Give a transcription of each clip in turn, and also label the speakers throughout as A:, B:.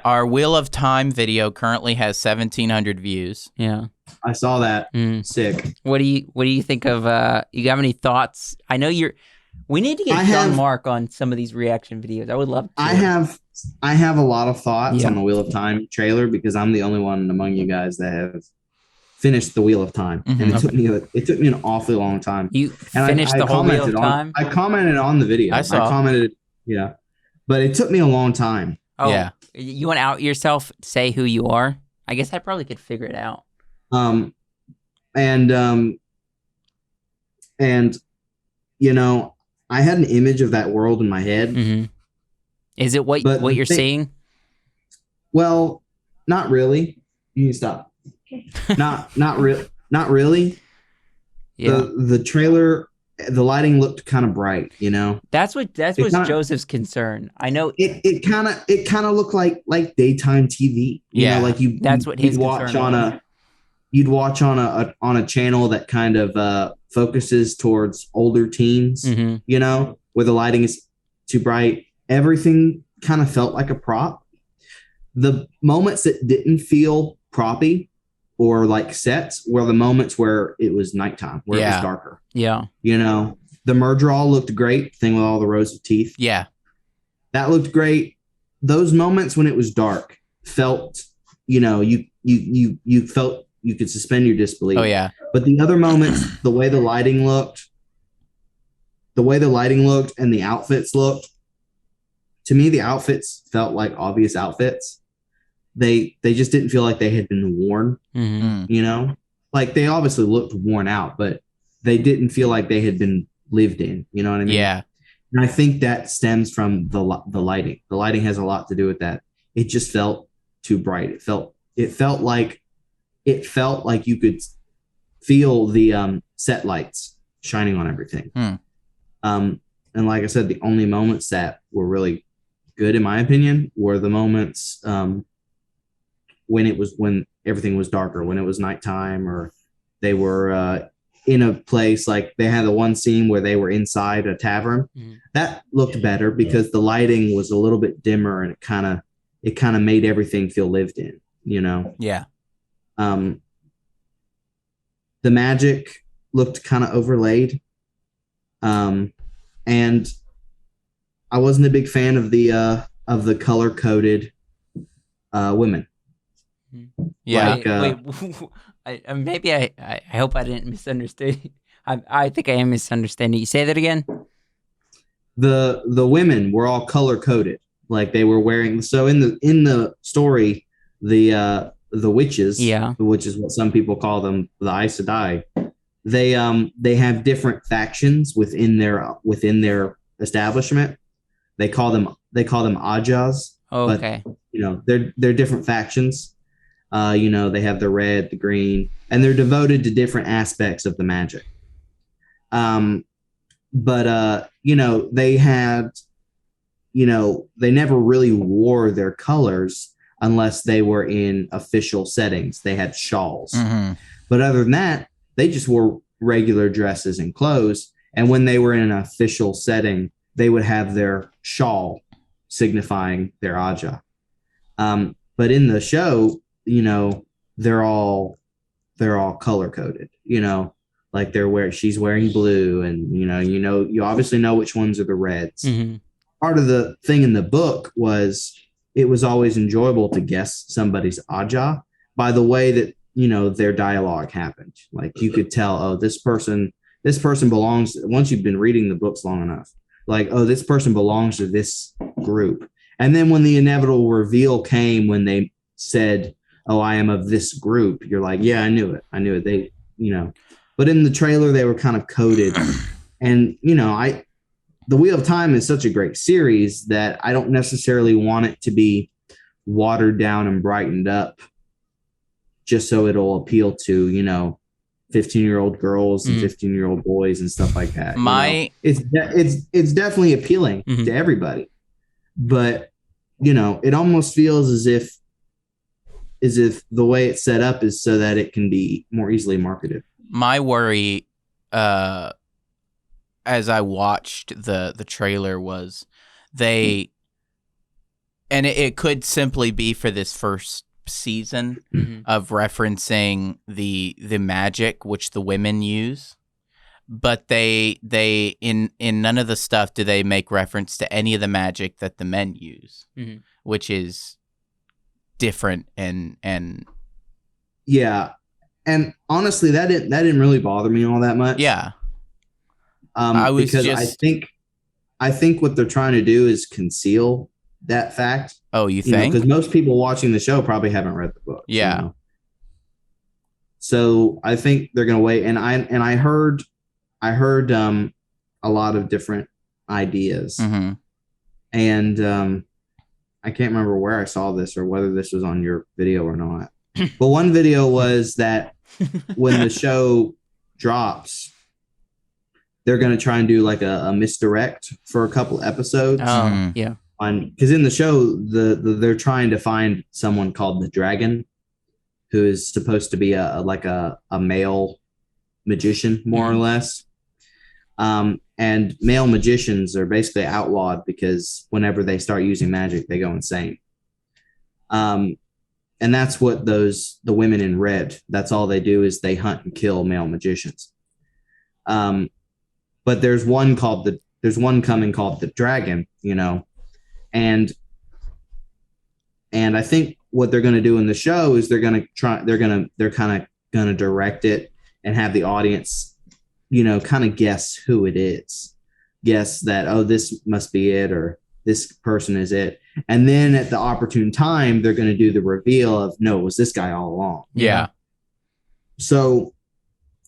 A: Our Wheel of Time video currently has 1,700 views.
B: Yeah.
C: I saw that. Sick.
B: What do you think of? You have any thoughts? I know you're. We need to get John Mark on some of these reaction videos. I would love to.
C: I have a lot of thoughts on the Wheel of Time trailer because I'm the only one among you guys that have finished the Wheel of Time, and it took me an awfully long time.
B: You finished the whole Wheel of Time?
C: I commented on the video.
A: I saw.
C: Yeah, but it took me a long time.
B: Oh, yeah. You want to out yourself? Say who you are. I guess I probably could figure it out.
C: And you know, I had an image of that world in my head.
B: Mm-hmm. Is it what you're seeing?
C: Well, not really. You need to stop. not really.
B: Yeah.
C: The trailer, the lighting looked kind of bright, you know.
B: That's Joseph's concern. I know
C: it kind of looked like daytime TV. You know, like you'd watch on a channel that kind of focuses towards older teens, you know, where the lighting is too bright. Everything kind of felt like a prop. The moments that didn't feel proppy or like sets were the moments where it was nighttime, where it was darker.
B: Yeah.
C: You know, the Murderal looked great, thing with all the rows of teeth.
A: Yeah.
C: That looked great. Those moments when it was dark felt, you know, you felt you could suspend your disbelief.
A: Oh, yeah.
C: But the other moments, the way the lighting looked and the outfits looked, to me, the outfits felt like obvious outfits. They just didn't feel like they had been worn, you know? Like, they obviously looked worn out, but they didn't feel like they had been lived in, you know what I mean?
A: Yeah.
C: And I think that stems from the lighting. The lighting has a lot to do with that. It just felt too bright. It felt like you could feel the set lights shining on everything. And like I said, the only moments that were really good, in my opinion, were the moments when everything was darker, when it was nighttime, or they were in a place. Like they had the one scene where they were inside a tavern. That looked better because the lighting was a little bit dimmer, and it kind of made everything feel lived in, you know?
A: Yeah.
C: The magic looked kind of overlaid. And I wasn't a big fan of the color coded women.
A: Yeah.
B: Wait, maybe I hope I didn't misunderstand. I think I am misunderstanding. You say that again?
C: The women were all color coded, like they were wearing. So in the story, the witches, which is what some people call them, the Aes Sedai, they have different factions within their establishment. They call them Ajas.
B: Oh, okay.
C: But, you know, they're different factions. You know, they have the red, the green, and they're devoted to different aspects of the magic. But you know, they never really wore their colors unless they were in official settings. They had shawls. But other than that, they just wore regular dresses and clothes. And when they were in an official setting, they would have their shawl signifying their Aja. But in the show, you know, they're all color coded, you know, like she's wearing blue, and you obviously know which ones are the reds. Part of the thing in the book was it was always enjoyable to guess somebody's Aja by the way that, you know, their dialogue happened. Like you could tell, oh, this person belongs, once you've been reading the books long enough, like, oh, this person belongs to this group. And then when the inevitable reveal came, when they said, oh, I am of this group, you're like, yeah, I knew it. They, you know, but in the trailer, they were kind of coded. And, you know, The Wheel of Time is such a great series that I don't necessarily want it to be watered down and brightened up just so it'll appeal to, you know, 15-year-old girls and 15-year-old boys and stuff like that. It's definitely appealing to everybody, but, you know, it almost feels as if the way it's set up is so that it can be more easily marketed.
A: My worry, as I watched the trailer, was they And it could simply be for this first season of referencing the magic which the women use. But they in none of the stuff do they make reference to any of the magic that the men use, which is different and
C: yeah. And honestly, that didn't really bother me all that much.
A: Yeah.
C: Because I think what they're trying to do is conceal that fact.
A: Oh, you think?
C: Because most people watching the show probably haven't read the book.
A: Yeah.
C: You know? So I think they're going to wait. And I heard a lot of different ideas. And I can't remember where I saw this or whether this was on your video or not. But one video was that when the show drops, they're going to try and do like a misdirect for a couple episodes.
B: Yeah.
C: Because in the show, they're trying to find someone called the Dragon, who is supposed to be a male magician, more or less. And male magicians are basically outlawed because whenever they start using magic, they go insane. And that's what the women in red, that's all they do is they hunt and kill male magicians. But there's one coming called the Dragon, and I think what they're going to do in the show is they're kind of going to direct it and have the audience, kind of guess who it is, guess that, oh, this must be it, or this person is it. And then at the opportune time, they're going to do the reveal of, no, it was this guy all along.
A: Yeah.
C: So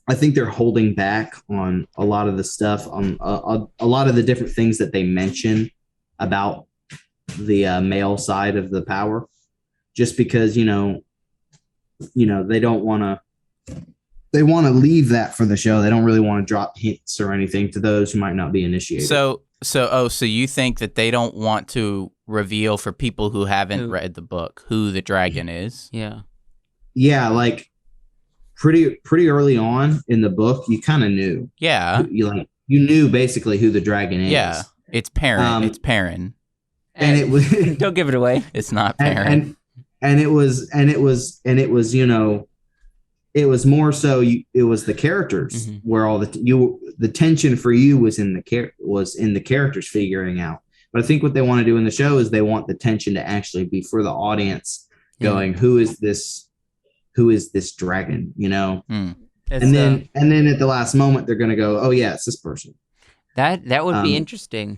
C: I think they're holding back on a lot of the stuff, on a lot of the different things that they mention about the male side of the power, just because, they don't want to. They want to leave that for the show. They don't really want to drop hints or anything to those who might not be initiated.
A: So you think that they don't want to reveal for people who haven't read the book who the dragon is?
B: Yeah.
C: Yeah, like pretty early on in the book, you kind of knew.
A: Yeah.
C: You knew basically who the dragon is.
A: Yeah. It's Perrin. It's Perrin.
C: And it was
B: don't give it away.
A: It's not Perrin.
C: And it was it was more so it was the characters where all the tension for you was in the characters figuring out. But I think what they want to do in the show is they want the tension to actually be for the audience going, who is this dragon, And then at the last moment they're going to go, oh yeah, it's this person.
B: That would be interesting.